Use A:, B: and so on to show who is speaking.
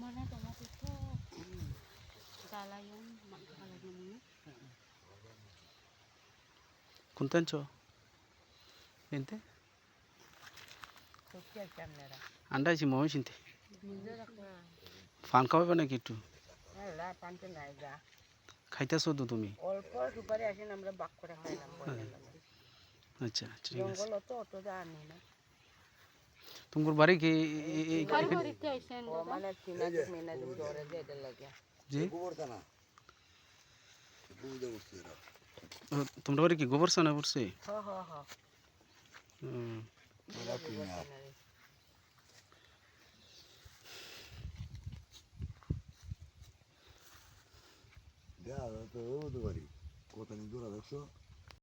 A: Mana tomat itu galayan, mak galayan ini.
B: কোনতে আনছো এনতে আন্ডাইছি mummy চিনতে ফান খাওয়াবে নাকি একটু খাইতেছো তো তুমি
C: অল্প সুপারি আসেন আমরা বাক করে খাইলাম
B: আচ্ছা ঠিক আছে
C: জঙ্গল অত অত জানি না
B: তোমার বাড়ি কি
A: বাড়িতে আইছেন
C: ও মানে চিনাজুক মেনাজুক ধরে যে এটা লাগে
B: জি
D: গোবরটা না বুঝে বসছে এরা
B: তোমরা বাড়ি কি গোবর সানা পড়ছে
C: হ হ হ
D: ওরা কিনা দেয়া তো বাড়ি কত নি দূর দেখছো